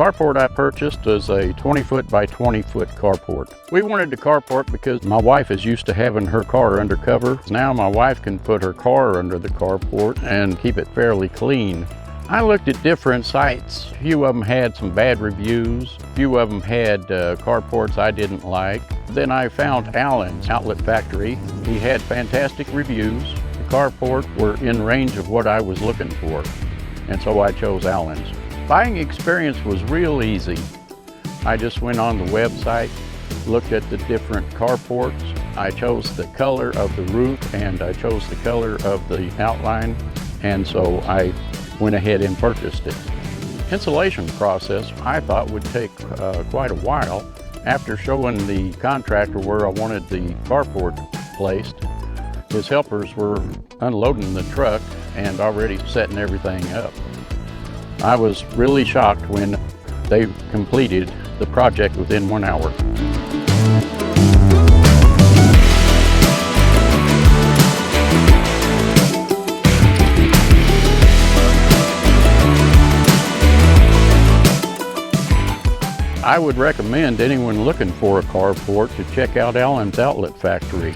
carport I purchased was a 20-foot by 20-foot carport. We wanted the carport because my wife is used to having her car undercover. Now my wife can put her car under the carport and keep it fairly clean. I looked at different sites. A few of them had some bad reviews. A few of them had carports I didn't like. Then I found 𝐀𝐿𝐴𝐿's Outlet Factory. He had fantastic reviews. The carport were in range of what I was looking for, and so I chose 𝐀𝐿𝐴𝐿's. Buying experience was real easy. I just went on the website, looked at the different carports. I chose the color of the roof and I chose the color of the outline, and so I went ahead and purchased it. Installation process I thought would take quite a while. After showing the contractor where I wanted the carport placed, his helpers were unloading the truck and already setting everything up. I was really shocked when they completed the project within 1 hour. I would recommend anyone looking for a carport to check out 𝐀𝐿𝐴𝐿's Outlet Factory.